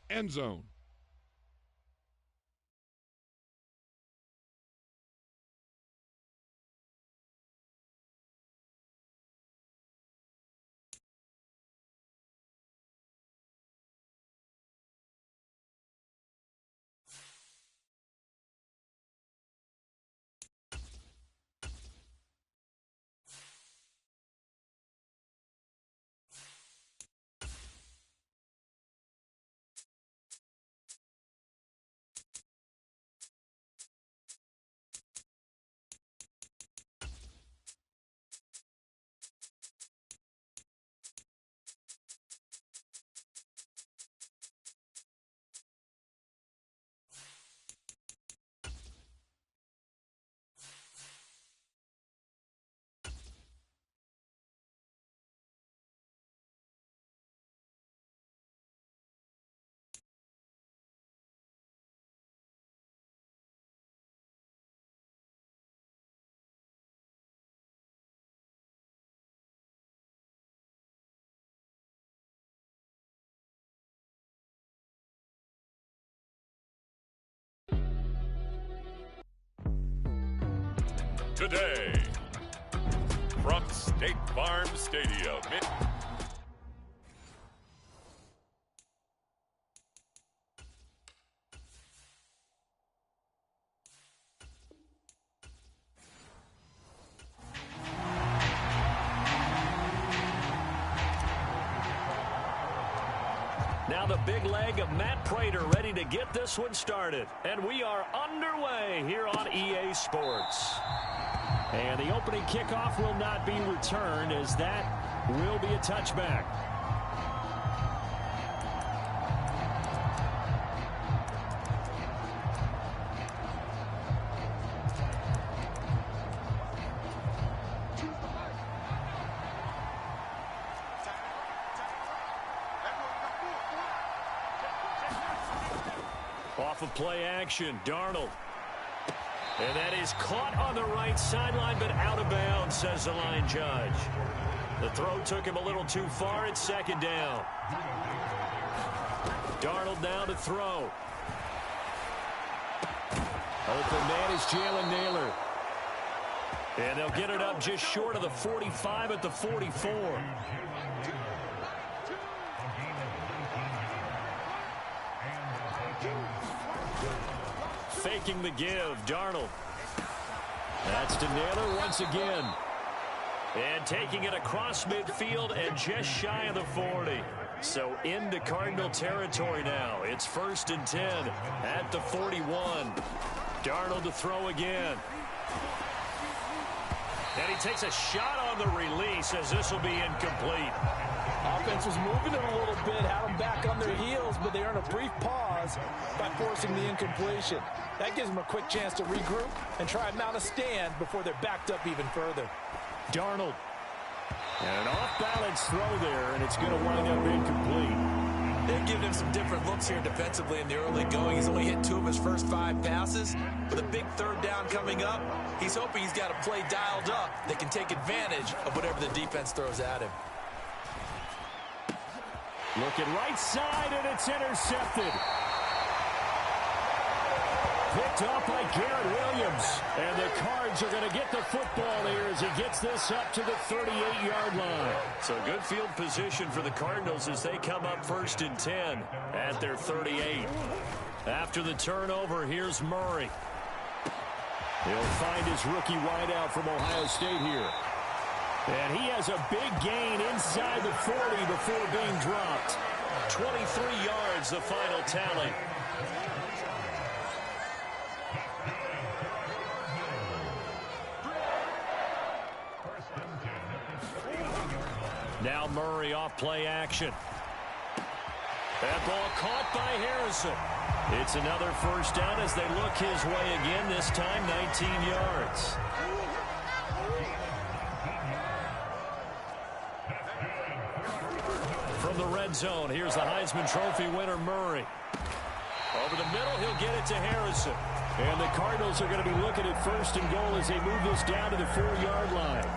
end zone. Today, from State Farm Stadium. Now the big leg of Matt Prater ready to get this one started. And we are underway here on EA Sports. And the opening kickoff will not be returned, as that will be a touchback. Off of play action, Darnold. And that is caught on the right sideline, but out of bounds, says the line judge. The throw took him a little too far. It's second down. Darnold now to throw. Open man is Jalen Naylor. And they'll get it up just short of the 45 at the 44. Faking the give, Darnold. That's to Naylor once again. And taking it across midfield and just shy of the 40. So into Cardinal territory now. It's 1st and 10 at the 41. Darnold to throw again. And he takes a shot on the release, as this will be incomplete. Offense was moving it a little bit, had them back on their heels, but they earned a brief pause by forcing the incompletion. That gives them a quick chance to regroup and try and mount a stand before they're backed up even further. Darnold. And an off-balance throw there, and it's going to wind up incomplete. They've given him some different looks here defensively in the early going. He's only hit 2 of his first 5 passes. With a big 3rd down coming up, he's hoping he's got a play dialed up that can take advantage of whatever the defense throws at him. Looking right side, and it's intercepted. Picked off by Garrett Williams. And the Cards are going to get the football here as he gets this up to the 38-yard line. So good field position for the Cardinals as they come up 1st and 10 at their 38. After the turnover, here's Murray. He'll find his rookie wideout from Ohio State here. And he has a big gain inside the 40 before being dropped. 23 yards, the final tally. Now Murray off play action. That ball caught by Harrison. It's another 1st down as they look his way again, this time 19 yards. From the red zone, here's the Heisman Trophy winner, Murray. Over the middle, he'll get it to Harrison. And the Cardinals are going to be looking at 1st and goal as they move this down to the 4-yard line.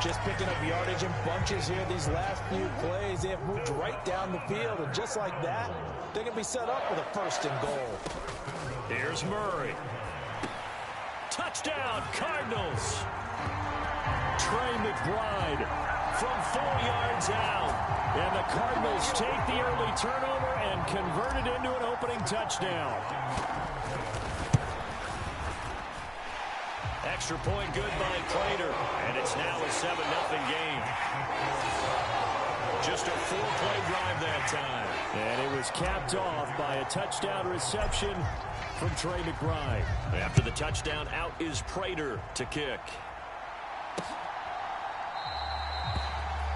Just picking up yardage in bunches here these last few plays. They have moved right down the field, and just like that, they can be set up with a 1st and goal. Here's Murray. Touchdown, Cardinals. Trey McBride from 4 yards out. And the Cardinals take the early turnover and convert it into an opening touchdown. Extra point good by Prater. And it's now a 7-0 game. Just a 4-play drive that time. And it was capped off by a touchdown reception from Trey McBride. After the touchdown, out is Prater to kick.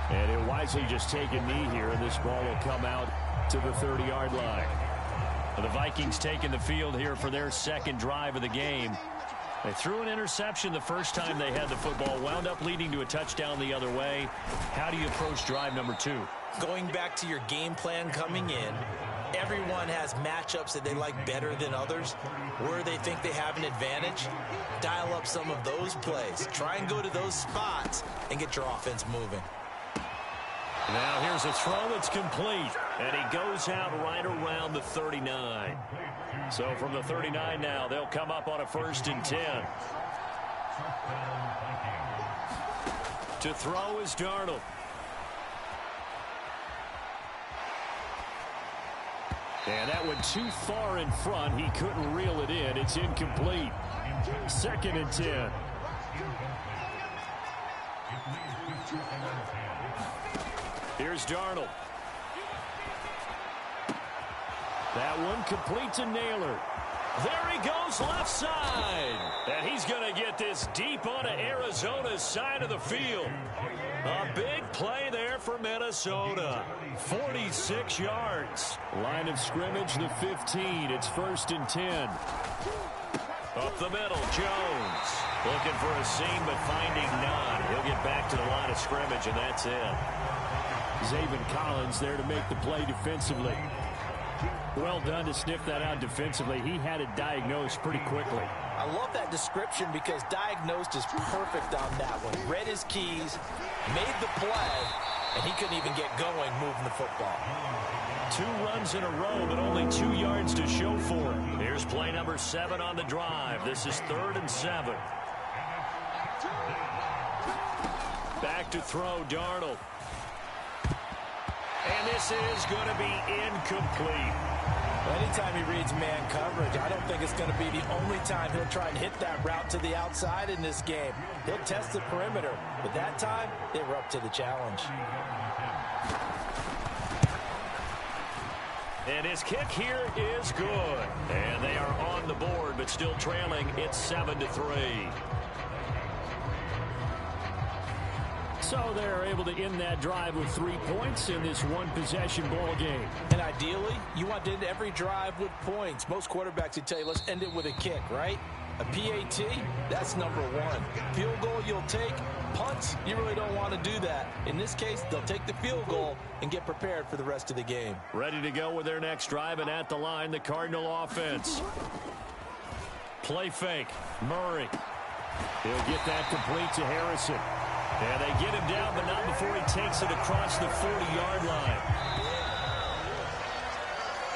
And he'll wisely just take a knee here, and this ball will come out to the 30-yard line. The Vikings taking the field here for their 2nd drive of the game. They threw an interception the first time they had the football, wound up leading to a touchdown the other way. How do you approach drive number 2? Going back to your game plan coming in, everyone has matchups that they like better than others, where they think they have an advantage. Dial up some of those plays. Try and go to those spots and get your offense moving. Now here's a throw that's complete, and he goes out right around the 39. So from the 39 now, they'll come up on a 1st and 10. To throw is Darnold. And that went too far in front. He couldn't reel it in. It's incomplete. 2nd and 10. Here's Darnold. That one complete to Naylor. There he goes left side. And he's going to get this deep onto Arizona's side of the field. A big play there for Minnesota. 46 yards. Line of scrimmage, the 15. It's 1st and 10. Up the middle, Jones. Looking for a seam, but finding none. He'll get back to the line of scrimmage, and that's it. Zaven Collins there to make the play defensively. Well done to sniff that out defensively. He had it diagnosed pretty quickly. I love that description because diagnosed is perfect on that one. Read his keys, made the play, and he couldn't even get going moving the football. 2 runs in a row, but only 2 yards to show for it. Here's play number 7 on the drive. This is 3rd and 7. Back to throw, Darnold. And this is going to be incomplete. Anytime he reads man coverage, I don't think it's going to be the only time he'll try and hit that route to the outside in this game. He'll test the perimeter, but that time, they were up to the challenge. And his kick here is good. And they are on the board, but still trailing. It's 7-3. So they're able to end that drive with 3 points in this one-possession ball game. And ideally, you want to end every drive with points. Most quarterbacks would tell you, let's end it with a kick, right? A PAT, that's number 1. Field goal you'll take. Punts, you really don't want to do that. In this case, they'll take the field goal and get prepared for the rest of the game. Ready to go with their next drive, and at the line, the Cardinal offense. Play fake. Murray. He'll get that complete to Harrison. And they get him down, but not before he takes it across the 40-yard line.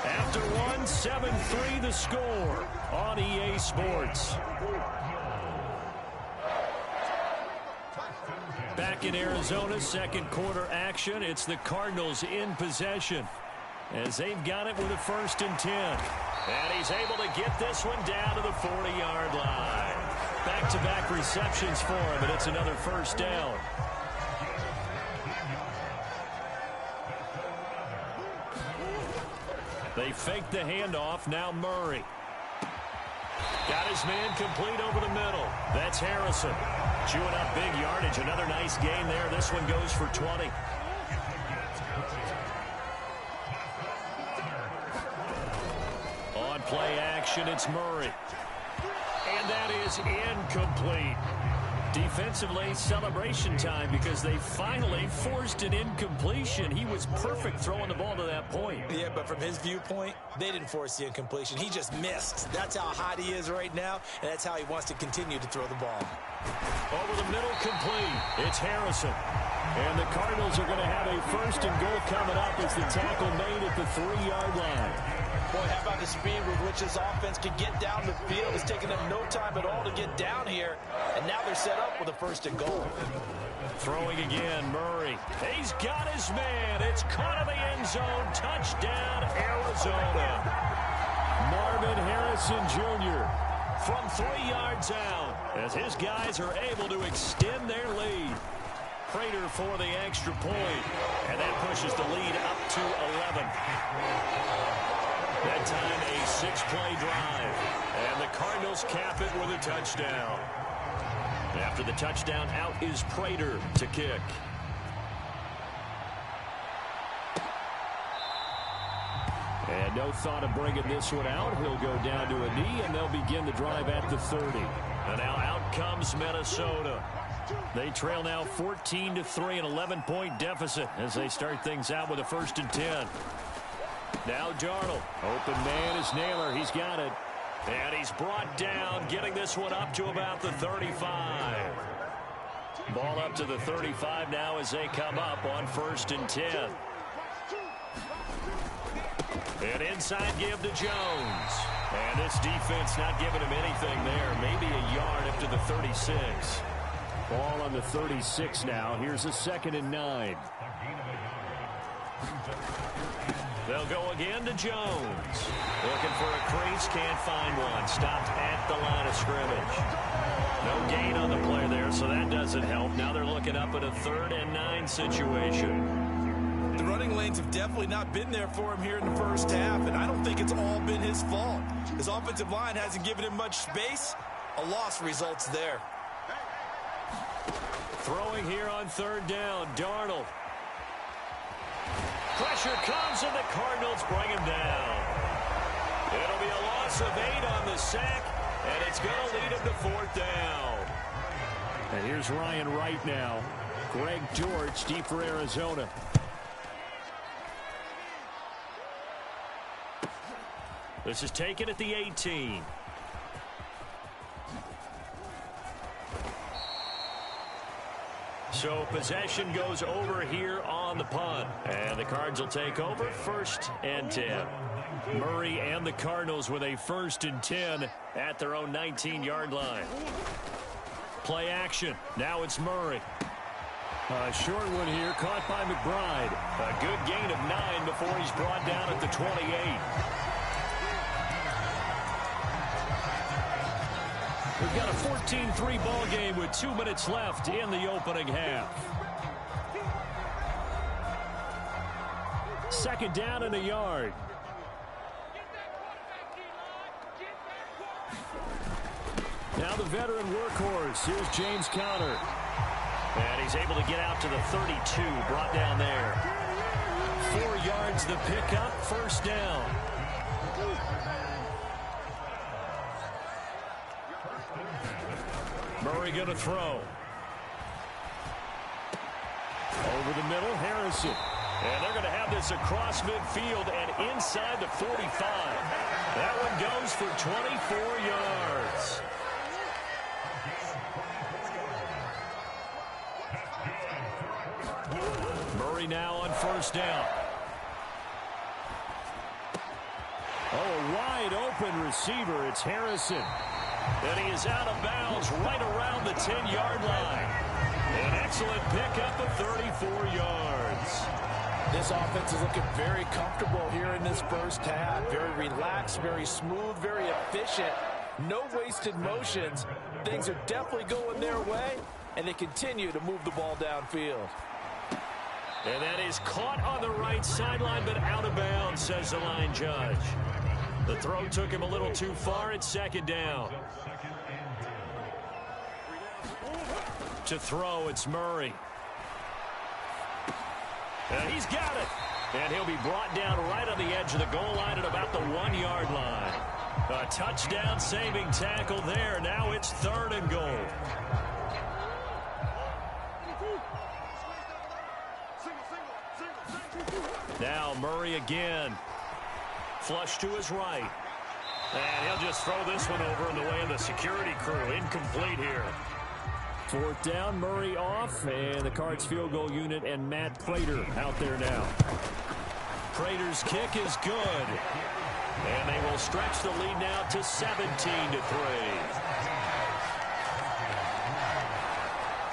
After one, 7-3 the score on EA Sports. Back in Arizona, 2nd quarter action. It's the Cardinals in possession as they've got it with a 1st and 10. And he's able to get this one down to the 40-yard line. Back-to-back receptions for him, and it's another 1st down. They fake the handoff. Now Murray. Got his man complete over the middle. That's Harrison. Chewing up big yardage. Another nice gain there. This one goes for 20. On play action, it's Murray. And that is incomplete. Defensively, celebration time because they finally forced an incompletion. He was perfect throwing the ball to that point. Yeah, but from his viewpoint, they didn't force the incompletion. He just missed. That's how hot he is right now, and that's how he wants to continue to throw the ball. Over the middle, complete. It's Harrison. And the Cardinals are going to have a first and goal coming up as the tackle made at the 3-yard line. Boy, how about the speed with which this offense can get down the field? It's taken them no time at all to get down here, and now they're set up with a first and goal. Throwing again, Murray. He's got his man. It's caught in the end zone. Touchdown, Arizona. Marvin Harrison Jr. from 3 yards out as his guys are able to extend their lead. Prater for the extra point, and that pushes the lead up to 11. That time a 6-play drive, and the Cardinals cap it with a touchdown. After the touchdown, out is Prater to kick. And no thought of bringing this one out. He'll go down to a knee, and they'll begin the drive at the 30. And now out comes Minnesota. They trail now 14-3, an 11-point deficit as they start things out with a 1st and 10. Now Darnold. Open man is Naylor. He's got it. And he's brought down, getting this one up to about the 35. Ball up to the 35 now as they come up on 1st and 10. And inside give to Jones. And this defense not giving him anything there. Maybe a yard up to the 36. Ball on the 36 now. Here's a 2nd and 9. They'll go again to Jones. Looking for a crease, can't find one. Stopped at the line of scrimmage. No gain on the play there, so that doesn't help. Now they're looking up at a 3rd and 9 situation. The running lanes have definitely not been there for him here in the first half, and I don't think it's all been his fault. His offensive line hasn't given him much space. A loss results there. Throwing here on 3rd down, Darnold. Pressure comes, and the Cardinals bring him down. It'll be a loss of 8 on the sack, and it's going to lead him to 4th down. And here's Ryan Wright now. Greg George deep for Arizona. This is taken at the 18. So possession goes over here on the punt. And the Cards will take over 1st and 10. Murray and the Cardinals with a 1st and 10 at their own 19-yard line. Play action. Now it's Murray. A short one here caught by McBride. A good gain of 9 before he's brought down at the 28. We've got a 14-3 ball game with 2 minutes left in the opening half. 2nd down and a yard. Now the veteran workhorse. Here's James Conner. And he's able to get out to the 32, brought down there. 4 yards the pickup, 1st down. Murray going to throw. Over the middle, Harrison. And they're going to have this across midfield and inside the 45. That one goes for 24 yards. Murray now on 1st down. Oh, a wide open receiver. It's Harrison. And he is out of bounds right around the 10-yard line. An excellent pickup of 34 yards. This offense is looking very comfortable here in this first half. Very relaxed, very smooth, very efficient. No wasted motions. Things are definitely going their way, and they continue to move the ball downfield. And that is caught on the right sideline, but out of bounds, says the line judge. The throw took him a little too far. It's 2nd down. To throw, it's Murray. And he's got it. And he'll be brought down right on the edge of the goal line at about the 1-yard line. A touchdown saving tackle there. Now it's 3rd and goal. Now Murray again. Flush to his right. And he'll just throw this one over in the way of the security crew. Incomplete here. Fourth down, Murray off, and the Cards field goal unit and Matt Prater out there now. Prater's kick is good. And they will stretch the lead now to 17-3.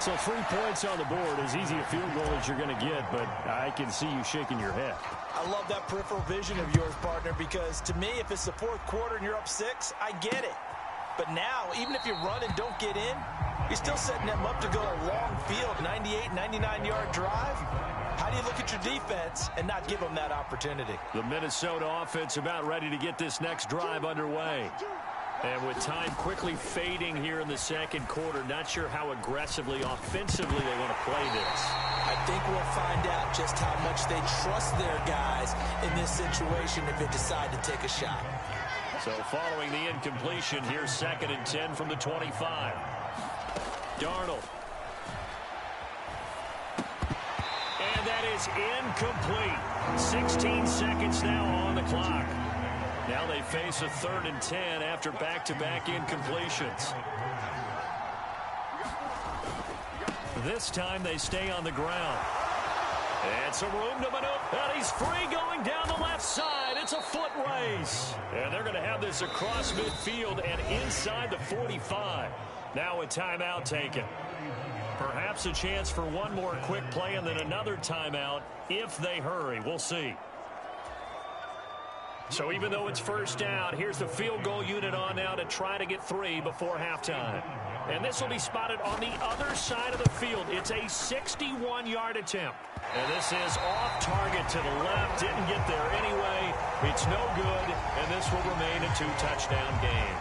So 3 points on the board, as easy a field goal as you're going to get, but I can see you shaking your head. I love that peripheral vision of yours, partner, because to me, if it's the fourth quarter and you're up 6, I get it. But now, even if you run and don't get in, you're still setting them up to go a long field, 98, 99-yard drive. How do you look at your defense and not give them that opportunity? The Minnesota offense about ready to get this next drive underway. And with time quickly fading here in the second quarter, not sure how aggressively, offensively they want to play this. I think we'll find out just how much they trust their guys in this situation if they decide to take a shot. So following the incompletion, here's 2nd and 10 from the 25. Darnold. And that is incomplete. 16 seconds now on the clock. Now they face a 3rd and 10 after back-to-back incompletions. This time they stay on the ground. And some room to maneuver. And he's free going down the left side. It's a foot race. And they're going to have this across midfield and inside the 45. Now a timeout taken. Perhaps a chance for one more quick play and then another timeout if they hurry. We'll see. So even though it's first down, here's the field goal unit on now to try to get 3 before halftime. And this will be spotted on the other side of the field. It's a 61-yard attempt. And this is off target to the left. Didn't get there anyway. It's no good, and this will remain a 2-touchdown game.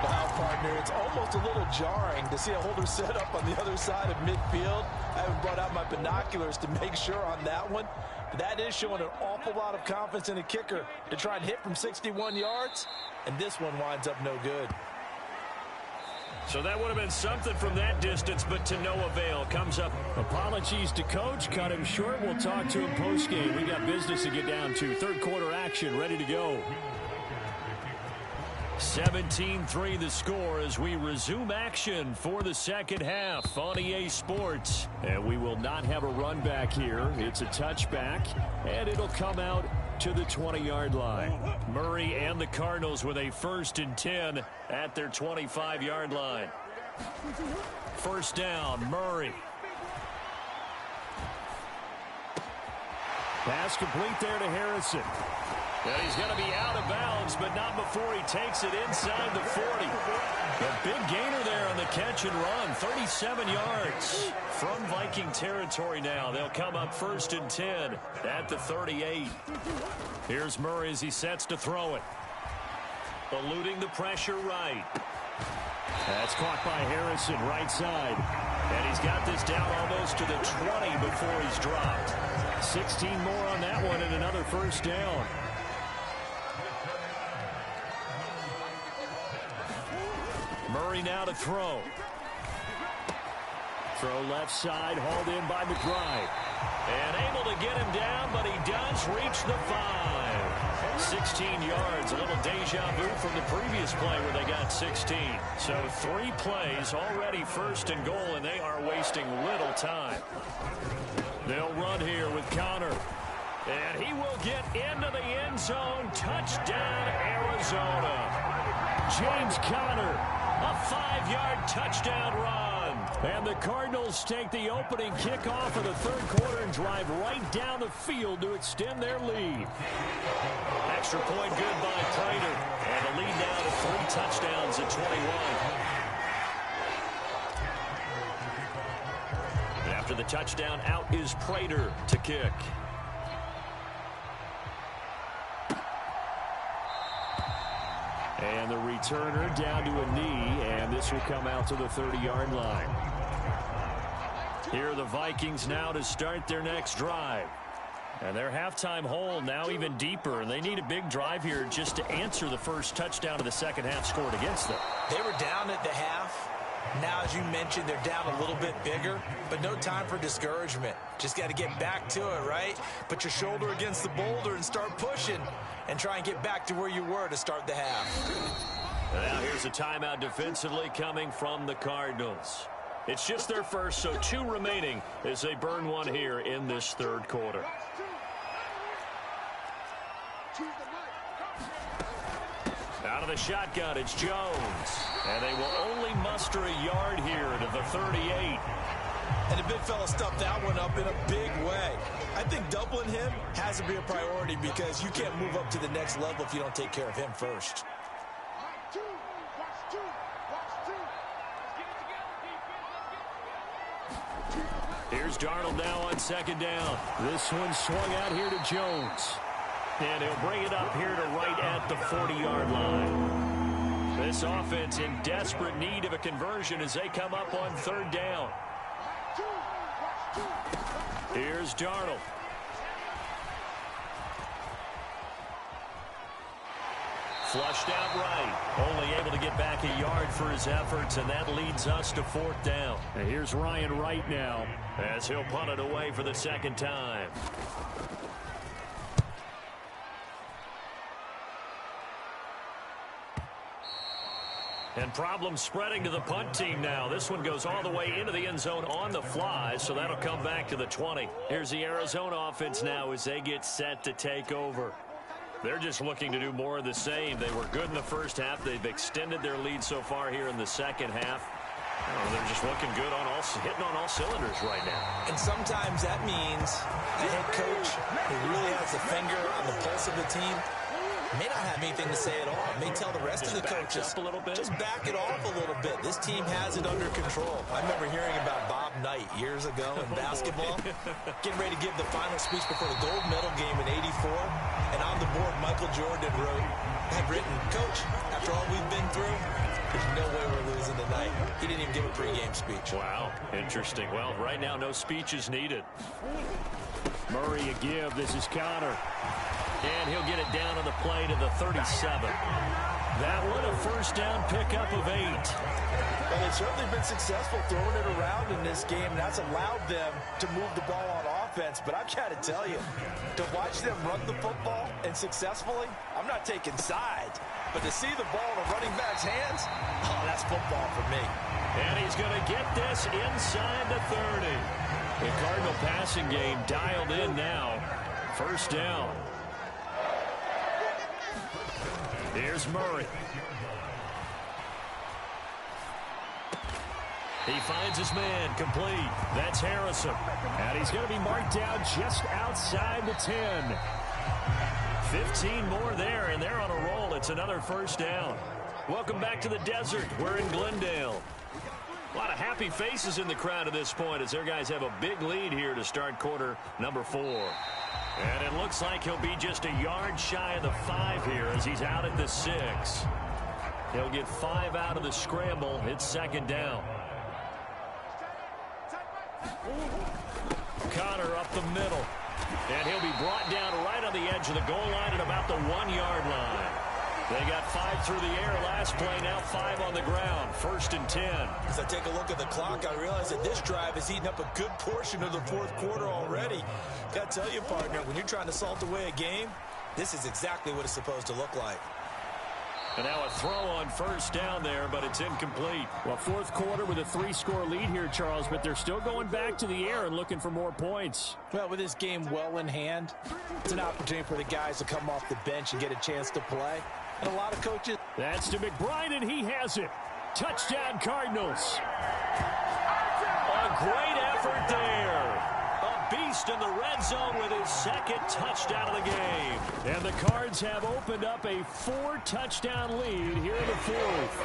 Wow, partner, it's almost a little jarring to see a holder set up on the other side of midfield. I haven't brought out my binoculars to make sure on that one. But that is showing an awful lot of confidence in a kicker to try and hit from 61 yards. And this one winds up no good. So that would have been something from that distance, but to no avail. Comes up. Apologies to coach. Cut him short. We'll talk to him post-game. We got business to get down to. Third quarter action ready to go. 17-3 the score as we resume action for the second half on EA Sports. And we will not have a run back here. It's a touchback, and it'll come out to the 20-yard line. Murray and the Cardinals with a 1st and 10 at their 25-yard line. First down, Murray. Pass complete there to Harrison. And he's going to be out of bounds, but not before he takes it inside the 40. A big gainer there on the catch and run, 37 yards from Viking territory now. They'll come up 1st and 10 at the 38. Here's Murray as he sets to throw it. Eluding the pressure right. That's caught by Harrison, right side. And he's got this down almost to the 20 before he's dropped. 16 more on that one and another first down. Murray now to throw. Throw left side, hauled in by McBride. And able to get him down, but he does reach the 5. 16 yards, a little deja vu from the previous play where they got 16. So 3 plays, already 1st and goal, and they are wasting little time. They'll run here with Connor. And he will get into the end zone. Touchdown, Arizona. James Conner. A 5-yard touchdown run. And the Cardinals take the opening kickoff of the third quarter and drive right down the field to extend their lead. Extra point good by Prater. And the lead now to 3 touchdowns at 21. And after the touchdown, out is Prater to kick. And the returner down to a knee, and this will come out to the 30-yard line. Here are the Vikings now to start their next drive. And their halftime hole now even deeper, and they need a big drive here just to answer the first touchdown of the second half scored against them. They were down at the half. Now, as you mentioned, they're down a little bit bigger, but no time for discouragement. Just got to get back to it, right? Put your shoulder against the boulder and start pushing and try and get back to where you were to start the half. And now here's a timeout defensively coming from the Cardinals. It's just their first, so 2 remaining as they burn one here in this third quarter. Out of the shotgun, it's Jones. And they will only muster a yard here to the 38. And the big fella stuffed that one up in a big way. I think doubling him has to be a priority because you can't move up to the next level if you don't take care of him first. Here's Darnold now on second down. This one swung out here to Jones. And he'll bring it up here to right at the 40-yard line. This offense in desperate need of a conversion as they come up on third down. Here's Darnold. Flushed out right. Only able to get back a yard for his efforts, and that leads us to fourth down. And here's Ryan Wright now, as he'll punt it away for the second time. And problems spreading to the punt team now. This one goes all the way into the end zone on the fly, so that'll come back to the 20. Here's the Arizona offense now as they get set to take over. They're just looking to do more of the same. They were good in the first half. They've extended their lead so far here in the second half. Oh, they're just looking good on hitting on all cylinders right now. And sometimes that means the head coach who really has a finger on the pulse of the team may not have anything to say at all. May tell the rest of the coaches, up a little bit. Just back it off a little bit. This team has it under control. I remember hearing about Bob Knight years ago in basketball, getting ready to give the final speech before the gold medal game in '84, and on the board, Michael Jordan had written, "Coach, after all we've been through, there's no way we're losing tonight." He didn't even give a pregame speech. Wow, interesting. Well, right now, no speech is needed. Murray a give. This is Connor. And he'll get it down on the play to the 37. That one a first down pickup of 8. Well, they've certainly been successful throwing it around in this game, and that's allowed them to move the ball on offense. But I've got to tell you, to watch them run the football and successfully, I'm not taking sides. But to see the ball in a running back's hands, oh, that's football for me. And he's going to get this inside the 30. The Cardinal passing game dialed in now. First down. Here's Murray. He finds his man, complete. That's Harrison. And he's going to be marked down just outside the 10. 15 more there, and they're on a roll. It's another first down. Welcome back to the desert. We're in Glendale. A lot of happy faces in the crowd at this point as their guys have a big lead here to start quarter number 4. And it looks like he'll be just a yard shy of the 5 here as he's out at the 6. He'll get 5 out of the scramble. It's second down. Connor up the middle. And he'll be brought down right on the edge of the goal line at about the 1-yard line. They got 5 through the air last play, now 5 on the ground. First and 10. As I take a look at the clock, I realize that this drive has eaten up a good portion of the fourth quarter already. Got to tell you, partner, when you're trying to salt away a game, this is exactly what it's supposed to look like. And now a throw on first down there, but it's incomplete. Well, fourth quarter with a 3-score lead here, Charles, but they're still going back to the air and looking for more points. Well, with this game well in hand, it's an opportunity for the guys to come off the bench and get a chance to play. And a lot of coaches. That's to McBride, and he has it. Touchdown, Cardinals. A great effort there. A beast in the red zone with his second touchdown of the game. And the Cards have opened up a 4-touchdown lead here in the fourth.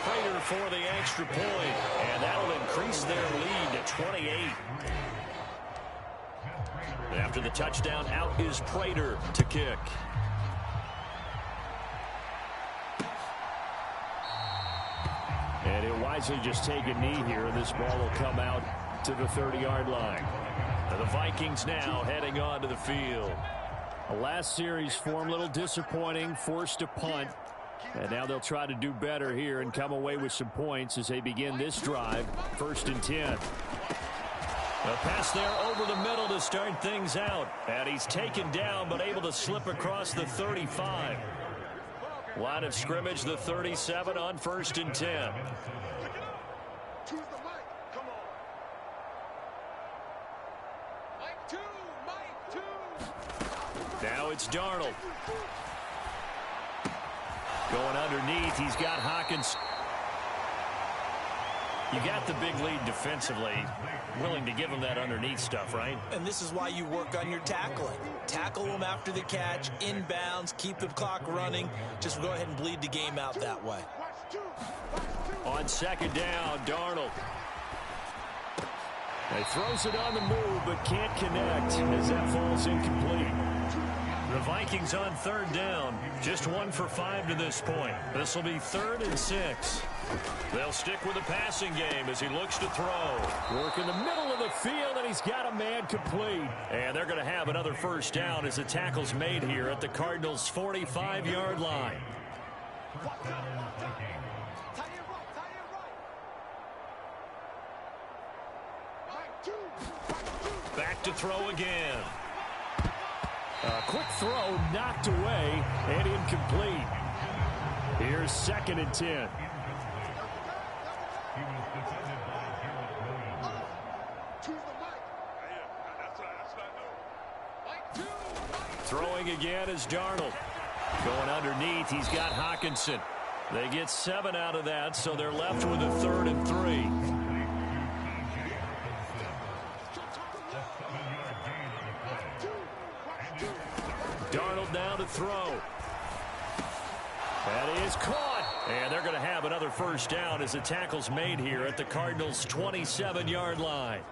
Prater for the extra point, and that'll increase their lead to 28. After the touchdown, out is Prater to kick. And he'll wisely just take a knee here, and this ball will come out to the 30-yard line. And the Vikings now heading onto the field. The last series form a little disappointing, forced to punt. And now they'll try to do better here and come away with some points as they begin this drive. 1st and 10. A pass there over the middle to start things out. And he's taken down but able to slip across the 35. Line of scrimmage, the 37 on 1st and 10. Now it's Darnold. Going underneath, he's got Hawkins. You got the big lead defensively. Willing to give him that underneath stuff, right? And this is why you work on your tackling. Tackle him after the catch, inbounds, keep the clock running. Just go ahead and bleed the game out that way. On 2nd down, Darnold. He throws it on the move, but can't connect as that falls incomplete. The Vikings on 3rd down. Just 1 for 5 to this point. This will be 3rd and 6. They'll stick with the passing game as he looks to throw. Work in the middle of the field, and he's got a man complete. And they're going to have another 1st down as the tackle's made here at the Cardinals' 45-yard line. Back to throw again. A quick throw knocked away and incomplete. Here's 2nd and 10. Throwing again is Darnold. Going underneath, he's got Hawkinson. They get 7 out of that, so they're left with a 3rd and 3. Darnold now to throw. That is caught. And they're going to have another 1st down as the tackle's made here at the Cardinals' 27-yard line.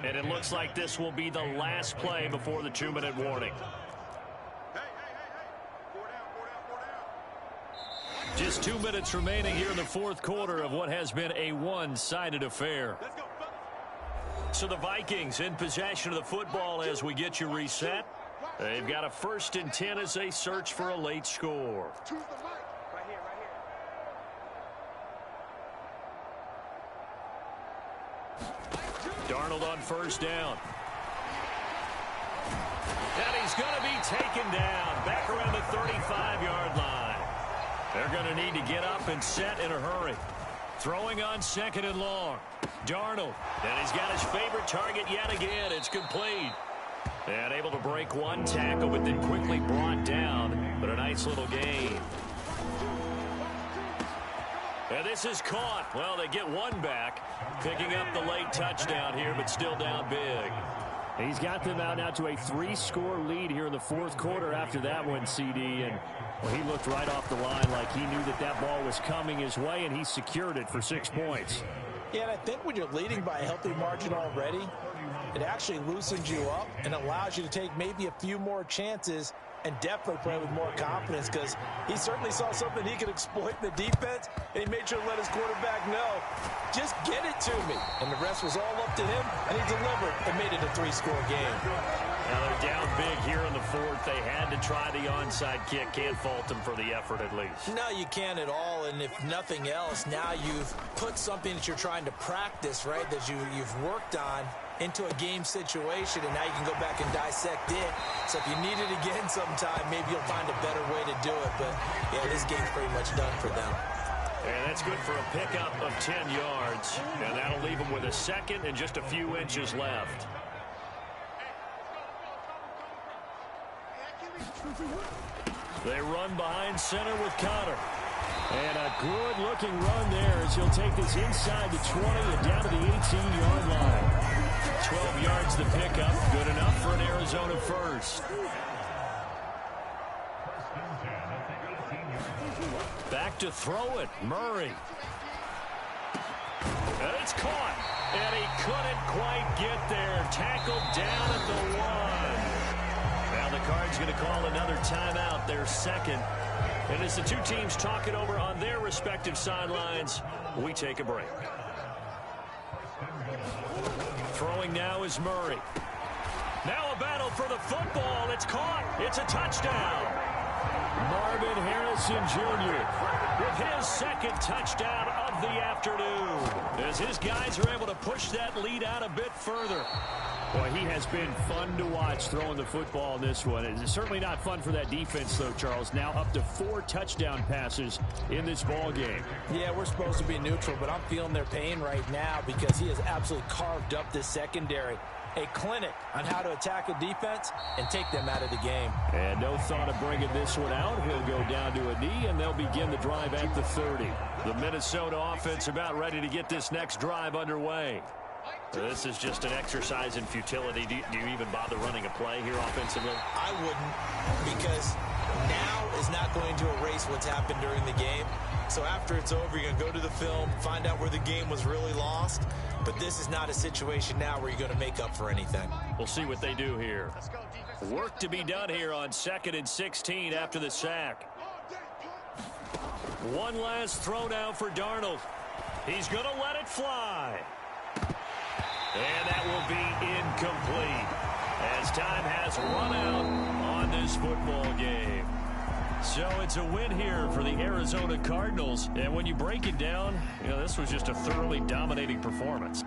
And it looks like this will be the last play before the 2-minute warning. Just 2 minutes remaining here in the 4th quarter of what has been a one-sided affair. So the Vikings in possession of the football as we get you reset. They've got a 1st and 10 as they search for a late score. Darnold on 1st down. And he's going to be taken down back around the 35-yard line. They're going to need to get up and set in a hurry. Throwing on 2nd and long. Darnold. And he's got his favorite target yet again. It's complete. And able to break one tackle, but then quickly brought down. But a nice little gain. And this is caught. Well, they get one back. Picking up the late touchdown here, but still down big. He's got them out now to a 3-score lead here in the 4th quarter after that one, CD. And well, he looked right off the line like he knew that that ball was coming his way, and he secured it for 6 points. Yeah, and I think when you're leading by a healthy margin already, it actually loosens you up and allows you to take maybe a few more chances and definitely play with more confidence, because he certainly saw something he could exploit in the defense, and he made sure to let his quarterback know, just get it to me. And the rest was all up to him, and he delivered and made it a 3-score game. Now they're down big here in the 4th. They had to try the onside kick. Can't fault them for the effort at least. No, you can't at all, and if nothing else, now you've put something that you're trying to practice, right, that you've worked on into a game situation, and now you can go back and dissect it. So if you need it again sometime, maybe you'll find a better way to do it. But, yeah, this game's pretty much done for them. And that's good for a pickup of 10 yards. And that'll leave them with a 2nd and just a few inches left. They run behind center with Connor. And a good-looking run there as he'll take this inside the 20 and down to the 18-yard line. 12 yards to pick up. Good enough for an Arizona first. Back to throw it. Murray. And it's caught. And he couldn't quite get there. Tackled down at the 1. Now the Cards going to call another timeout, their 2nd. And as the two teams talk it over on their respective sidelines, we take a break. Throwing now is Murray. Now a battle for the football. It's caught. It's a touchdown. Marvin Harrison Jr. with his second touchdown of the afternoon, as his guys are able to push that lead out a bit further. Boy, he has been fun to watch throwing the football in this one. It's certainly not fun for that defense, though, Charles. Now up to 4 touchdown passes in this ball game. Yeah, we're supposed to be neutral, but I'm feeling their pain right now because he has absolutely carved up this secondary. A clinic on how to attack a defense and take them out of the game. And no thought of bringing this one out. He'll go down to a knee, and they'll begin the drive at the 30. The Minnesota offense about ready to get this next drive underway. This is just an exercise in futility. Do you even bother running a play here offensively? I wouldn't, because now is not going to erase what's happened during the game. So after it's over, you're going to go to the film, find out where the game was really lost. But this is not a situation now where you're going to make up for anything. We'll see what they do here. Work to be done here on 2nd and 16 after the sack. One last throw now for Darnold. He's going to let it fly. And that will be incomplete as time has run out on this football game. So it's a win here for the Arizona Cardinals. And when you break it down, this was just a thoroughly dominating performance.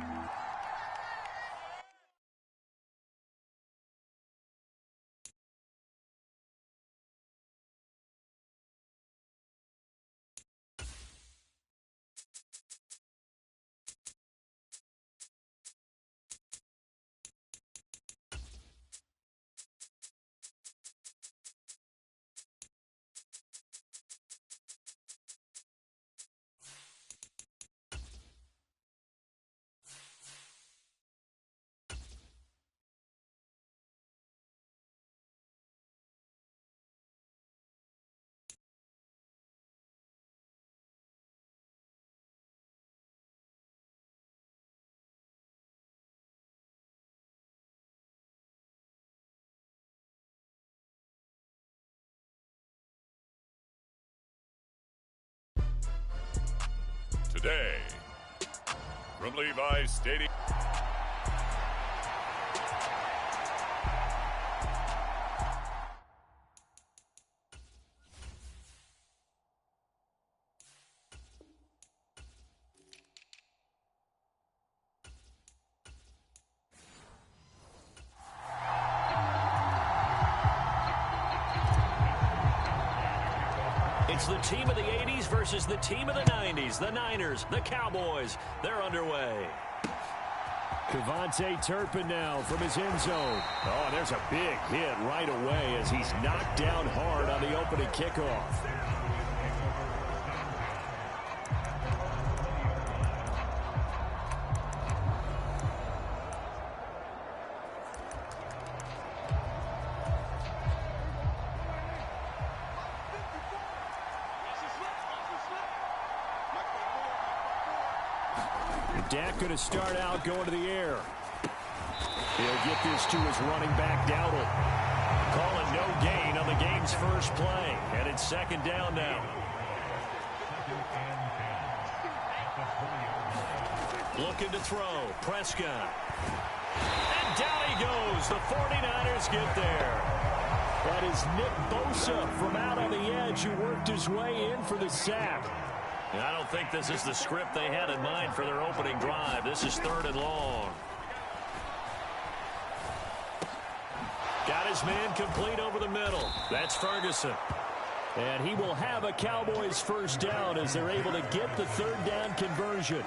Today, from Levi's Stadium. It's the team of the 80s versus the team of the 90s. The Niners, the Cowboys, they're underway. Kevontae Turpin now from his end zone. Oh, there's a big hit right away as he's knocked down hard on the opening kickoff. Dak going to start out going to the air. He'll get this to his running back, Dowdle. Calling no gain on the game's first play. And it's 2nd down now. Looking to throw. Prescott. And down he goes. The 49ers get there. That is Nick Bosa from out on the edge who worked his way in for the sack. I don't think this is the script they had in mind for their opening drive. This is 3rd and long. Got his man complete over the middle. That's Ferguson. And he will have a Cowboys first down as they're able to get the 3rd down conversion.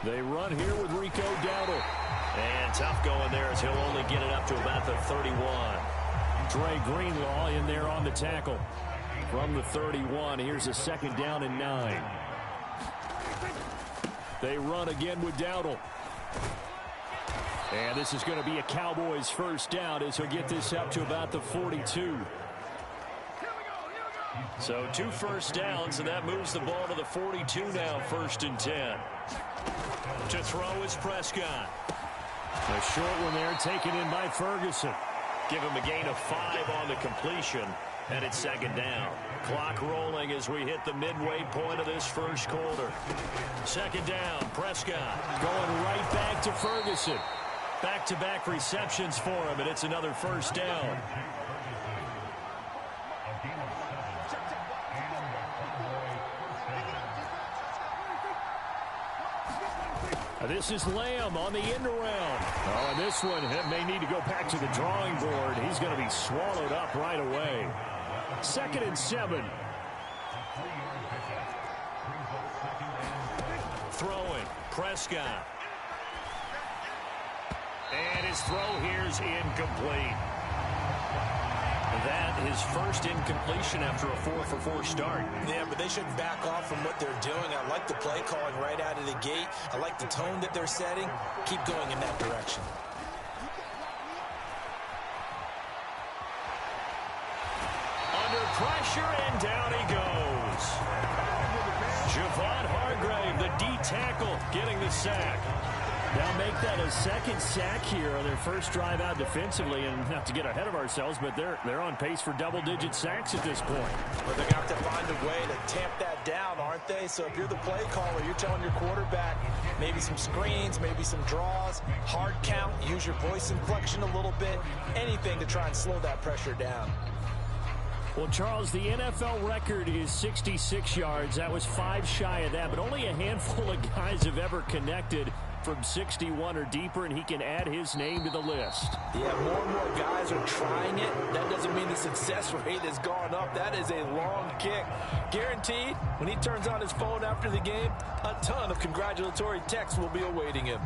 They run here with Rico Dowdle. And tough going there as he'll only get it up to about the 31. Dre Greenlaw in there on the tackle. From the 31, here's a 2nd down and 9. They run again with Dowdle. And this is going to be a Cowboys first down as he'll get this up to about the 42. So 2 first downs, and that moves the ball to the 42 now, 1st and 10. To throw is Prescott. A short one there taken in by Ferguson. Give him a gain of 5 on the completion, and it's 2nd down. Clock rolling as we hit the midway point of this first quarter. 2nd down, Prescott going right back to Ferguson. Back-to-back receptions for him, and it's another first down. This is Lamb on the end around. Oh, and this one may need to go back to the drawing board. He's going to be swallowed up right away. 2nd and 7. Throwing, Prescott. And his throw here is incomplete. That is first incompletion after a 4-for-4 start. Yeah, but they shouldn't back off from what they're doing. I like the play calling right out of the gate. I like the tone that they're setting. Keep going in that direction. Under pressure, and down he goes. Javon Hargrave, the D tackle, getting the sack. They'll make that a second sack here on their first drive out defensively, and not to get ahead of ourselves, but they're on pace for double-digit sacks at this point. But they're going to have to find a way to tamp that down, aren't they? So if you're the play caller, you're telling your quarterback maybe some screens, maybe some draws, hard count, use your voice inflection a little bit, anything to try and slow that pressure down. Well, Charles, the NFL record is 66 yards. That was 5 shy of that, but only a handful of guys have ever connected from 61 or deeper, and he can add his name to the list. Yeah, more and more guys are trying it. That doesn't mean the success rate has gone up. That is a long kick. Guaranteed, when he turns on his phone after the game, a ton of congratulatory texts will be awaiting him.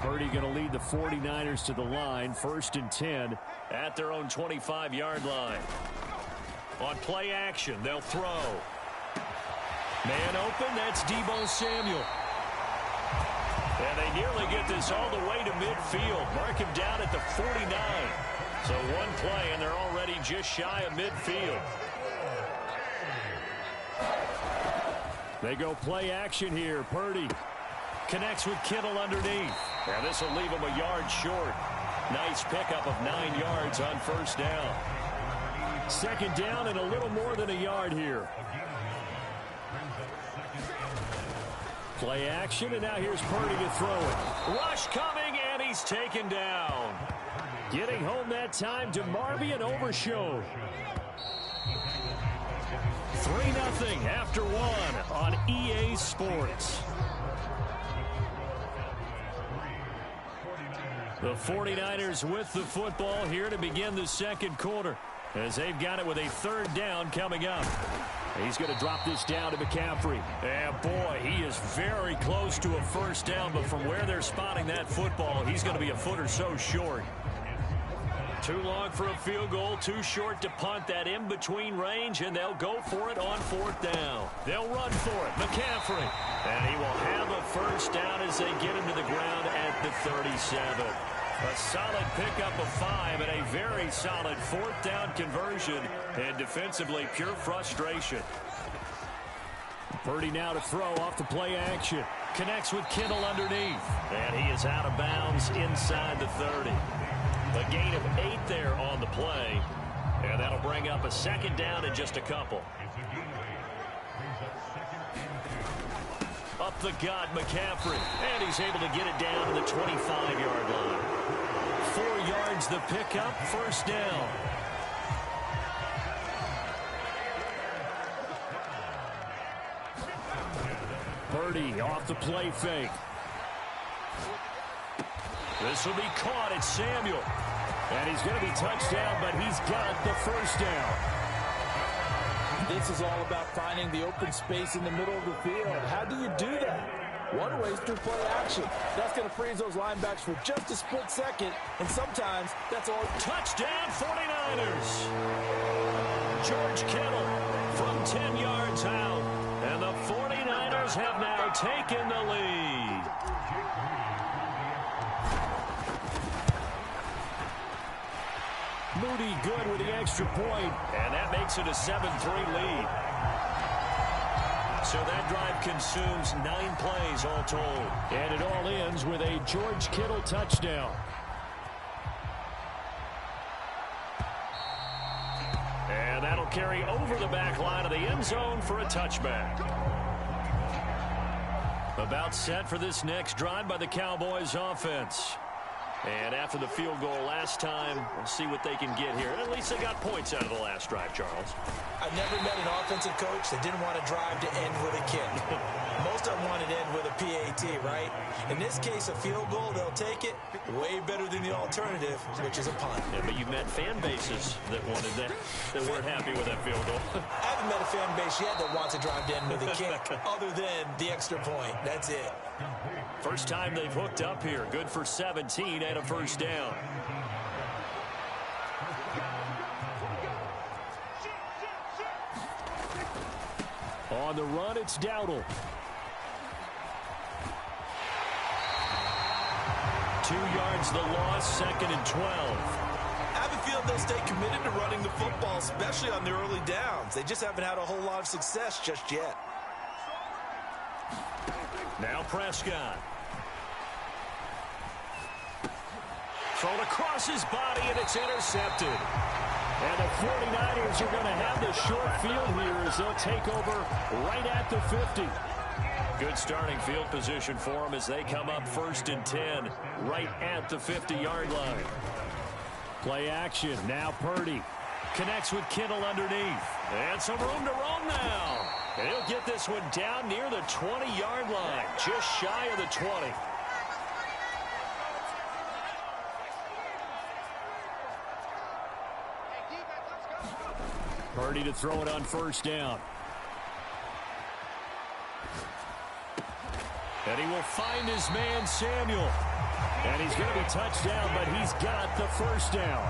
Purdy going to lead the 49ers to the line, 1st and 10 at their own 25-yard line. On play action, they'll throw. Man open, that's Deebo Samuel. And they nearly get this all the way to midfield. Mark him down at the 49. So one play, and they're already just shy of midfield. They go play action here. Purdy connects with Kittle underneath. And this will leave him a yard short. Nice pickup of 9 yards on first down. 2nd down and a little more than a yard here. Play action, and now here's Purdy to throw it. Rush coming, and he's taken down. Getting home that time to Marvian Overshow. 3-0 after 1 on EA Sports. The 49ers with the football here to begin the 2nd quarter, as they've got it with a 3rd down coming up. He's going to drop this down to McCaffrey. And boy, he is very close to a first down, but from where they're spotting that football, he's going to be a foot or so short. Too long for a field goal, too short to punt. That in-between range, and they'll go for it on 4th down. They'll run for it. McCaffrey. And he will have a first down as they get him to the ground at the 37. A solid pickup of 5 and a very solid 4th down conversion, and defensively pure frustration. Purdy now to throw off the play action. Connects with Kittle underneath, and he is out of bounds inside the 30. A gain of 8 there on the play, and that'll bring up a 2nd down in just a couple. Up the gut, McCaffrey, and he's able to get it down to the 25-yard line. 4 yards the pickup, first down. Purdy off the play fake. This will be caught. It's Samuel. And he's going to be touched down, but he's got the first down. This is all about finding the open space in the middle of the field. How do you do that? One way is through play action. That's going to freeze those linebackers for just a split second, and sometimes that's all. Touchdown, 49ers. George Kittle from 10 yards out, and the 49ers have now taken the lead. Moody good with the extra point, and that makes it a 7-3 lead. So that drive consumes 9 plays all told. And it all ends with a George Kittle touchdown. And that'll carry over the back line of the end zone for a touchback. About set for this next drive by the Cowboys offense. And after the field goal last time, we'll see what they can get here. And at least they got points out of the last drive, Charles. I've never met an offensive coach that didn't want to drive to end with a kick. Most of them wanted to end with a PAT, right? In this case, a field goal, they'll take it. Way better than the alternative, which is a punt. Yeah, but you've met fan bases that wanted that weren't happy with that field goal. I haven't met a fan base yet that wants to drive to end with a kick other than the extra point. That's it. First time they've hooked up here. Good for 17 and a first down. On the run, it's Dowdle. 2 yards the loss, 2nd and 12. I have a feeling they'll stay committed to running the football, especially on the early downs. They just haven't had a whole lot of success just yet. Now Prescott. Thrown across his body, and it's intercepted. And the 49ers are going to have the short field here as they'll take over right at the 50. Good starting field position for them as they come up 1st and 10 right at the 50-yard line. Play action. Now Purdy connects with Kittle underneath. And some room to roam now. And he'll get this one down near the 20-yard line, just shy of the 20. Purdy to throw it on 1st down. And he will find his man, Samuel. And he's going to be touched down, but he's got the 1st down.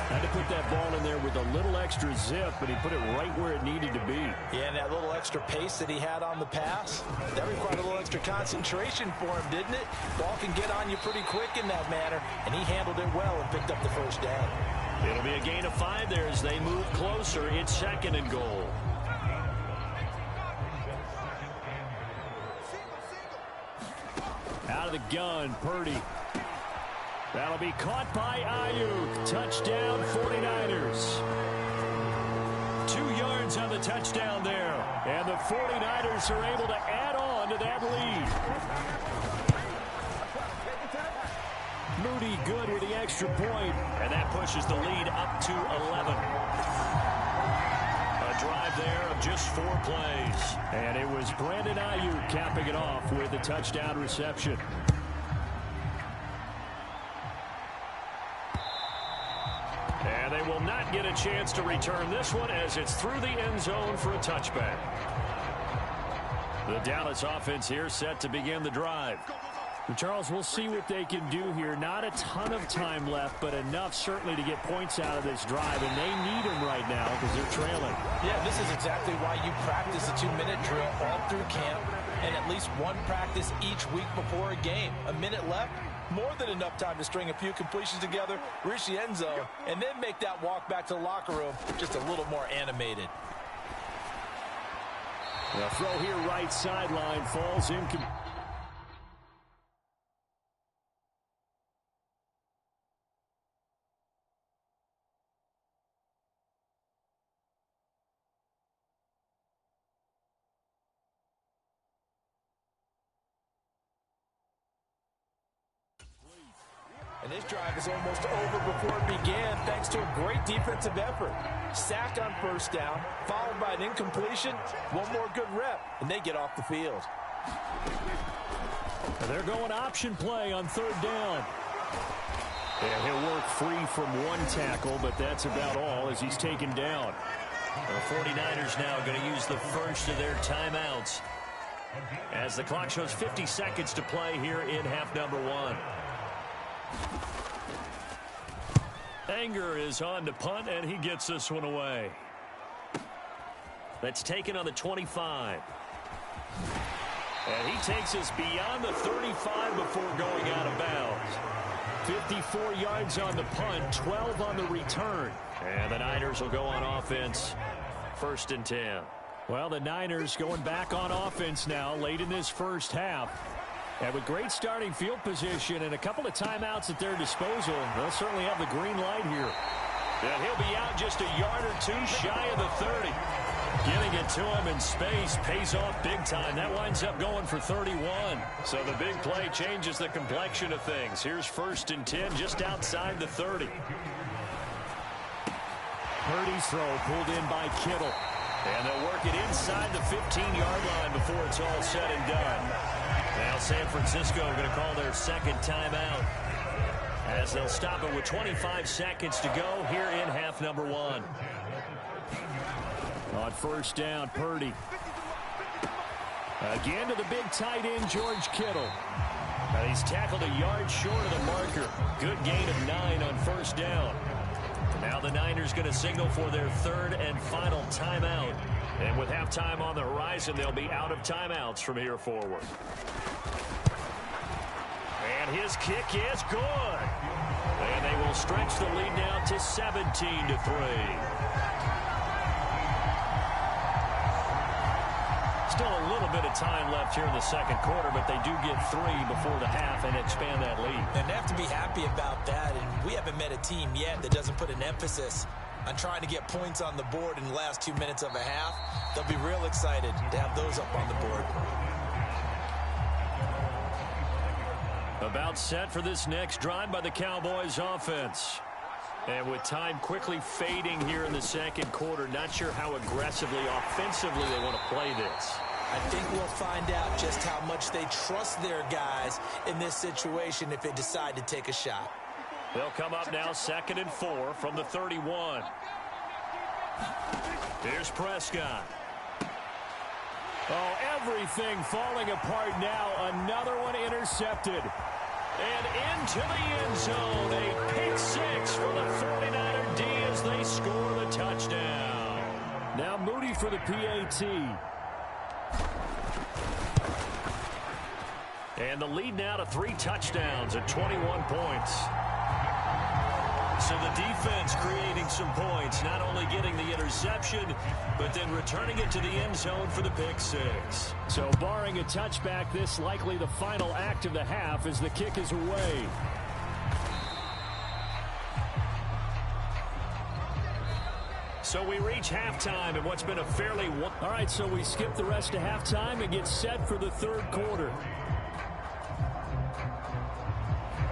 Had to put that ball in there with a little extra zip, but he put it right where it needed to be. Yeah, and that little extra pace that he had on the pass, that required a little extra concentration for him, didn't it? Ball can get on you pretty quick in that manner, and he handled it well and picked up the 1st down. It'll be a gain of 5 there as they move closer. It's 2nd and goal. Out of the gun, Purdy. That'll be caught by Ayuk. Touchdown, 49ers. 2 yards on the touchdown there. And the 49ers are able to add on to that lead. Moody good with the extra point. And that pushes the lead up to 11. A drive there of just 4 plays. And it was Brandon Ayuk capping it off with a touchdown reception. And they will not get a chance to return this one as it's through the end zone for a touchback. The Dallas offense here set to begin the drive. Charles, we'll see what they can do here. Not a ton of time left, but enough certainly to get points out of this drive, and they need them right now because they're trailing. Yeah, this is exactly why you practice a 2-minute drill all through camp and at least one practice each week before a game. A minute left, more than enough time to string a few completions together, reach the end zone, and then make that walk back to the locker room just a little more animated. The throw here right sideline falls incomplete. And this drive is almost over before it began thanks to a great defensive effort. Sack on 1st down, followed by an incompletion. One more good rep, and they get off the field. They're going option play on 3rd down. And he'll work free from 1 tackle, but that's about all as he's taken down. The 49ers now going to use the first of their timeouts as the clock shows 50 seconds to play here in half number 1. Anger is on to punt, and he gets this one away. That's taken on the 25. And he takes us beyond the 35 before going out of bounds. 54 yards on the punt, 12 on the return. And the Niners will go on offense, 1st and 10. Well, the Niners going back on offense now late in this first half. And with great starting field position and a couple of timeouts at their disposal, they'll certainly have the green light here. And he'll be out just a yard or 2 shy of the 30. Getting it to him in space pays off big time. That winds up going for 31. So the big play changes the complexion of things. Here's 1st and 10 just outside the 30. Purdy's throw pulled in by Kittle. And they'll work it inside the 15-yard line before it's all said and done. Now San Francisco going to call their second timeout, as they'll stop it with 25 seconds to go here in half number 1. On 1st down, Purdy. Again to the big tight end, George Kittle. He's tackled a yard short of the marker. Good gain of 9 on 1st down. Now the Niners going to signal for their 3rd and final timeout. And with halftime on the horizon, they'll be out of timeouts from here forward. And his kick is good. And they will stretch the lead now to 17-3. Still a little bit of time left here in the second quarter, but they do get 3 before the half and expand that lead. And they have to be happy about that, and we haven't met a team yet that doesn't put an emphasis on trying to get points on the board in the last 2 minutes of a half. They'll be real excited to have those up on the board. About set for this next drive by the Cowboys offense. And with time quickly fading here in the second quarter, not sure how aggressively, offensively they want to play this. I think we'll find out just how much they trust their guys in this situation if they decide to take a shot. They'll come up now 2nd and 4 from the 31. Here's Prescott. Oh, everything falling apart now. Another one intercepted. And into the end zone. A pick 6 for the 49er D as they score the touchdown. Now Moody for the PAT. And the lead now to 3 touchdowns at 21 points. So the defense creating some points, not only getting the interception, but then returning it to the end zone for the pick 6. So barring a touchback, this likely the final act of the half as the kick is away. So we reach halftime in what's been a fairly... All right, so we skip the rest of halftime and get set for the 3rd quarter.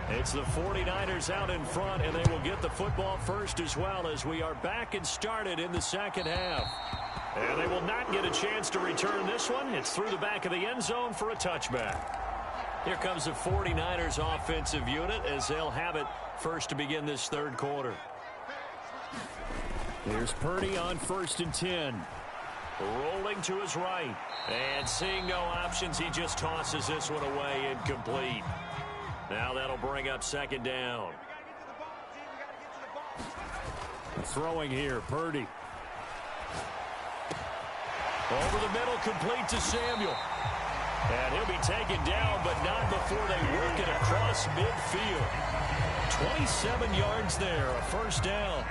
It's the 49ers out in front, and they will get the football first as well as we are back and started in the second half. And they will not get a chance to return this one. It's through the back of the end zone for a touchback. Here comes the 49ers offensive unit as they'll have it first to begin this 3rd quarter. Here's Purdy on 1st and 10. Rolling to his right. And seeing no options, he just tosses this one away, incomplete. Now that'll bring up 2nd down. Throwing here, Purdy. Over the middle, complete to Samuel. And he'll be taken down, but not before they work it across midfield. 27 yards there, a 1st down.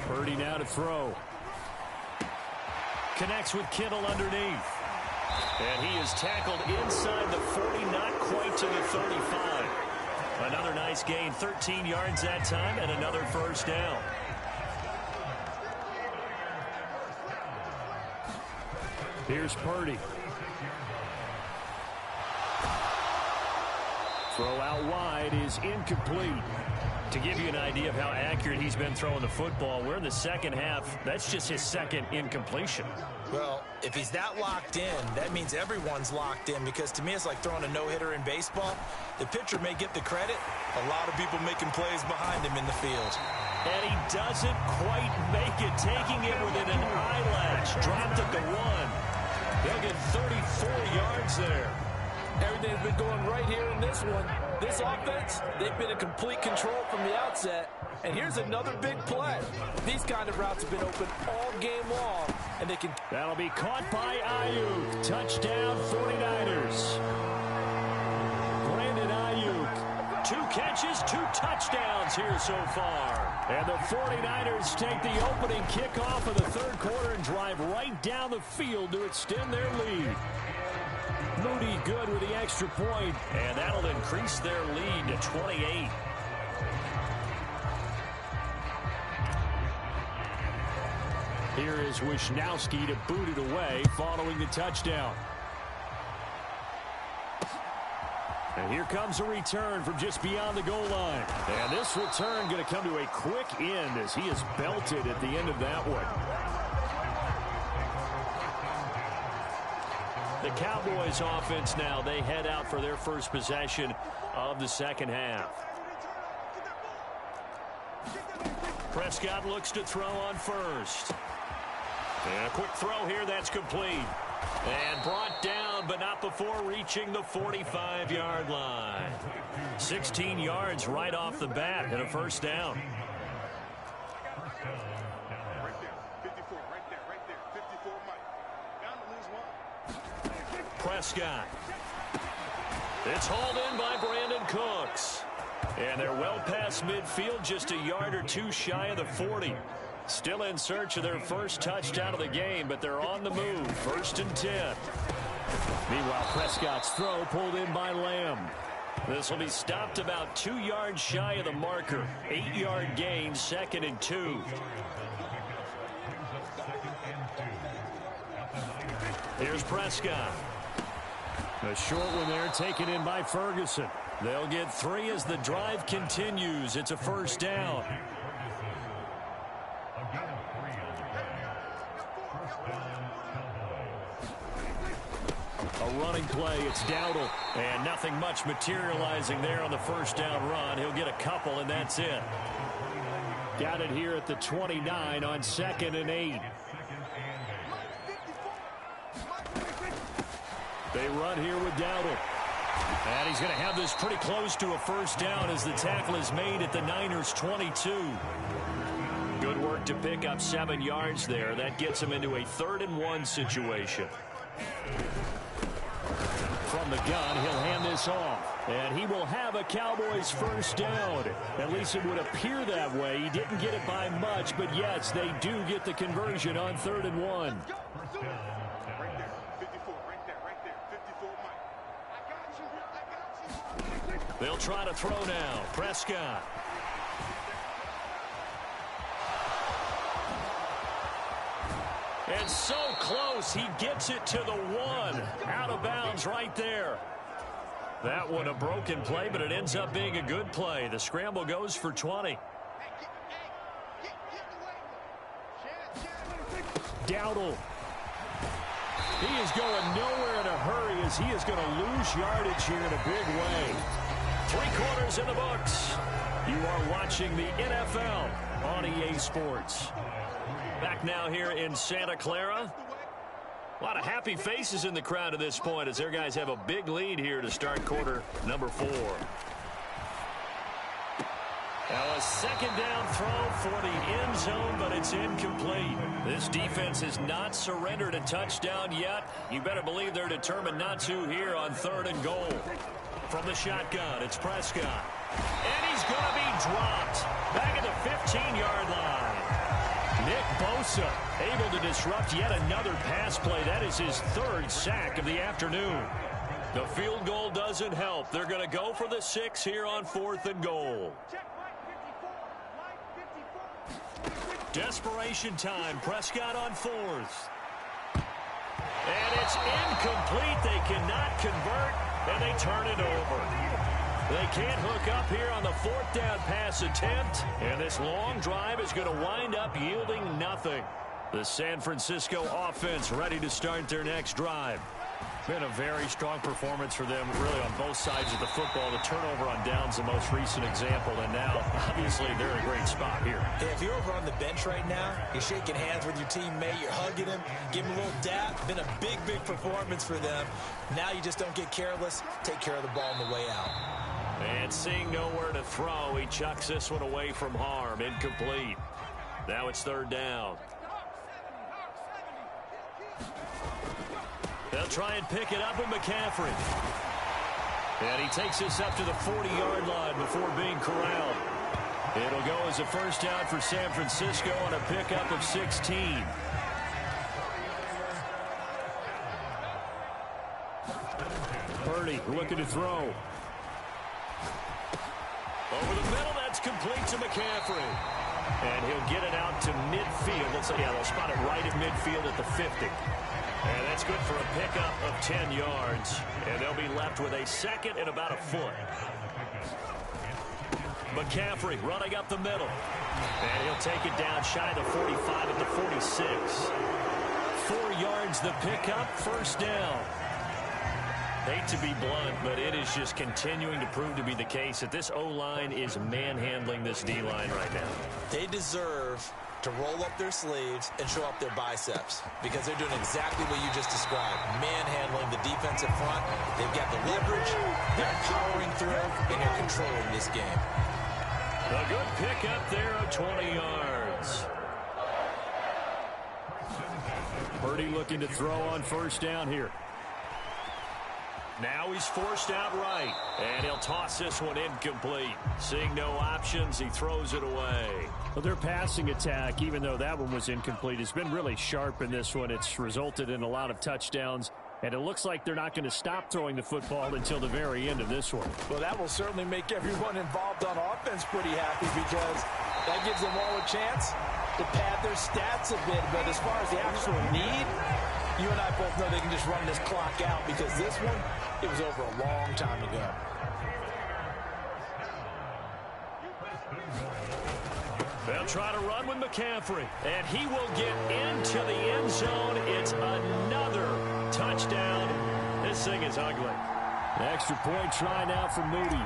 Purdy now to throw. Connects with Kittle underneath. And he is tackled inside the 40, not quite to the 35. Another nice gain, 13 yards that time, and another 1st down. Here's Purdy. Throw out wide is incomplete. To give you an idea of how accurate he's been throwing the football, we're in the second half. That's just his 2nd incompletion. Well, if he's that locked in, that means everyone's locked in, because to me it's like throwing a no-hitter in baseball. The pitcher may get the credit. A lot of people making plays behind him in the field. And he doesn't quite make it, taking it within an eyelash. Dropped at the 1. He'll get 34 yards there. Everything's been going right here in this one. This offense, they've been in complete control from the outset. And here's another big play. These kind of routes have been open all game long, and they can... That'll be caught by Ayuk. Touchdown, 49ers. Brandon Ayuk. 2 catches, 2 touchdowns here so far. And the 49ers take the opening kickoff of the 3rd quarter and drive right down the field to extend their lead. Moody good with the extra point, and that'll increase their lead to 28. Here is Wisnowski to boot it away following the touchdown. And here comes a return from just beyond the goal line. And this return going to come to a quick end as he is belted at the end of that one. The Cowboys offense now, they head out for their first possession of the second half. Prescott looks to throw on first. And a quick throw here, that's complete. And brought down, but not before reaching the 45-yard line. 16 yards right off the bat and a first down. Prescott. It's hauled in by Brandon Cooks. And they're well past midfield, just a yard or two shy of the 40. Still in search of their first touchdown of the game, but they're on the move. 1st and 10. Meanwhile, Prescott's throw pulled in by Lamb. This will be stopped about 2 yards shy of the marker. 8-yard gain, 2nd and 2. Here's Prescott. A short one there taken in by Ferguson. They'll get 3 as the drive continues. It's a first down. A running play, it's Dowdle. And nothing much materializing there on the first down run. He'll get a couple, and that's it. Got it here at the 29 on 2nd and 8. They run here with Dowdle. And he's going to have this pretty close to a first down as the tackle is made at the Niners' 22. Good work to pick up 7 yards there. That gets him into a 3rd and 1 situation. From the gun, he'll hand this off. And he will have a Cowboys first down. At least it would appear that way. He didn't get it by much, but yes, they do get the conversion on 3rd and 1. They'll try to throw now. Prescott. And so close, he gets it to the 1. Out of bounds right there. That one a broken play, but it ends up being a good play. The scramble goes for 20. Dowdle. He is going nowhere in a hurry as he is going to lose yardage here in a big way. 3 quarters in the books. You are watching the NFL on EA Sports. Back now here in Santa Clara. A lot of happy faces in the crowd at this point as their guys have a big lead here to start quarter number 4. Now a 2nd down throw for the end zone, but it's incomplete. This defense has not surrendered a touchdown yet. You better believe they're determined not to here on 3rd and goal. From the shotgun, it's Prescott. And he's going to be dropped back at the 15-yard line. Nick Bosa able to disrupt yet another pass play. That is his 3rd sack of the afternoon. The field goal doesn't help. They're going to go for the 6 here on 4th and goal. Desperation time. Prescott on 4th. And it's incomplete. They cannot convert, and they turn it over. They can't hook up here on the 4th down pass attempt, and this long drive is going to wind up yielding nothing. The San Francisco offense ready to start their next drive. Been a very strong performance for them, really, on both sides of the football. The turnover on downs, the most recent example, and now, obviously, they're in a great spot here. Hey, if you're over on the bench right now, you're shaking hands with your teammate, you're hugging him, give him a little dap. Been a big, big performance for them. Now you just don't get careless. Take care of the ball on the way out. And seeing nowhere to throw, he chucks this one away from harm. Incomplete. Now it's 3rd down. They'll try and pick it up with McCaffrey. And he takes this up to the 40-yard line before being corralled. It'll go as a first down for San Francisco on a pickup of 16. Purdy looking to throw. Over the middle, that's complete to McCaffrey. And he'll get it out to midfield. Let's say, yeah, they'll spot it right at midfield at the 50. And that's good for a pickup of 10 yards. And they'll be left with a second and about a foot. McCaffrey running up the middle. And he'll take it down shy of the 45 at the 46. 4 yards the pickup, first down. Hate to be blunt, but it is just continuing to prove to be the case that this O-line is manhandling this D-line right now. They deserve to roll up their sleeves and show up their biceps because they're doing exactly what you just described, manhandling the defensive front. They've got the leverage, they're powering through, and they're controlling this game. A good pickup there of 20 yards. Purdy looking to throw on first down here. Now he's forced out right, and he'll toss this one incomplete. Seeing no options, he throws it away. Well, their passing attack, even though that one was incomplete, has been really sharp in this one. It's resulted in a lot of touchdowns, and it looks like they're not going to stop throwing the football until the very end of this one. Well, that will certainly make everyone involved on offense pretty happy because that gives them all a chance to pad their stats a bit. But as far as the actual need, you and I both know they can just run this clock out because this one, it was over a long time ago. They'll try to run with McCaffrey, and he will get into the end zone. It's another touchdown. This thing is ugly. The extra point try now for Moody.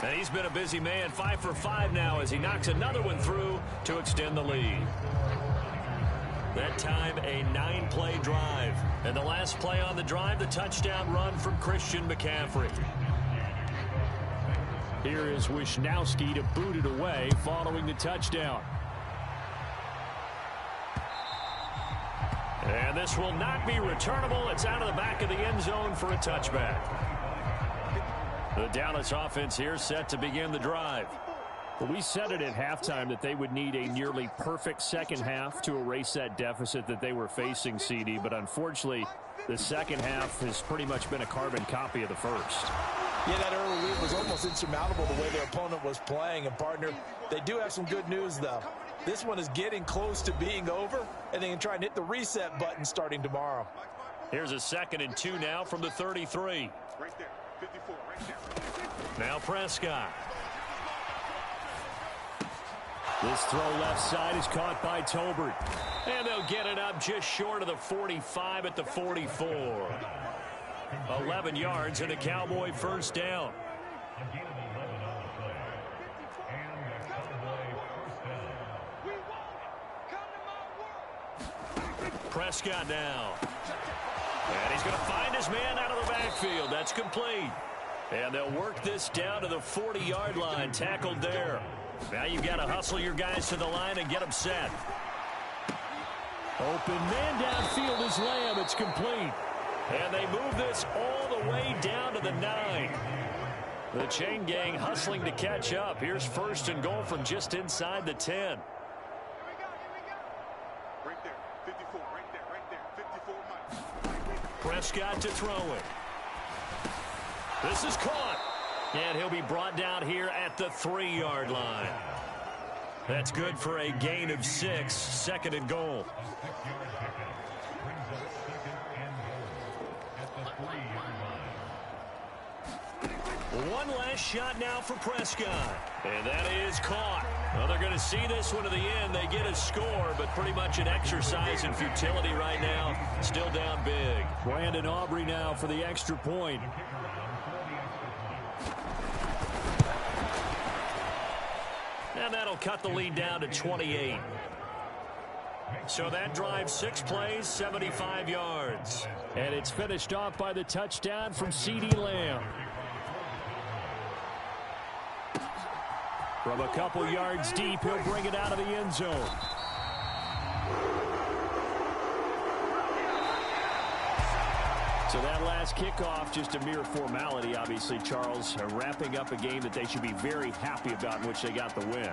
And he's been a busy man, 5 for 5 now as he knocks another one through to extend the lead. That time, a 9-play drive. And the last play on the drive, the touchdown run from Christian McCaffrey. Here is Wisnowski to boot it away following the touchdown. And this will not be returnable. It's out of the back of the end zone for a touchback. The Dallas offense here set to begin the drive. Well, we said it at halftime that they would need a nearly perfect second half to erase that deficit that they were facing, CD. But unfortunately, the second half has pretty much been a carbon copy of the first. Yeah, that early lead was almost insurmountable the way their opponent was playing. And, partner, they do have some good news, though. This one is getting close to being over, and they can try and hit the reset button starting tomorrow. Here's a 2nd and 2 now from the 33. Right there, 54, right there. Now Prescott. This throw left side is caught by Tolbert. And they'll get it up just short of the 45 at the 44. 11 yards and a Cowboy first down. Prescott now. And he's going to find his man out of the backfield. That's complete. And they'll work this down to the 40-yard line. Tackled there. Now you've got to hustle your guys to the line and get them set. Open man downfield is Lamb. It's complete. And they move this all the way down to the 9. The chain gang hustling to catch up. Here's 1st and goal from just inside the 10. Right there, 54, right there, 54 miles. Prescott to throw it. This is caught. And he'll be brought down here at the 3-yard line. That's good for a gain of 6. 2nd and goal. One last shot now for Prescott. And that is caught. Well, they're going to see this one to the end. They get a score, but pretty much an exercise in futility right now. Still down big. Brandon Aubrey now for the extra point. And that'll cut the lead down to 28. So that drive, 6 plays, 75 yards. And it's finished off by the touchdown from CeeDee Lamb. From a couple yards deep, he'll bring it out of the end zone. So that last kickoff, just a mere formality, obviously, Charles, wrapping up a game that they should be very happy about in which they got the win.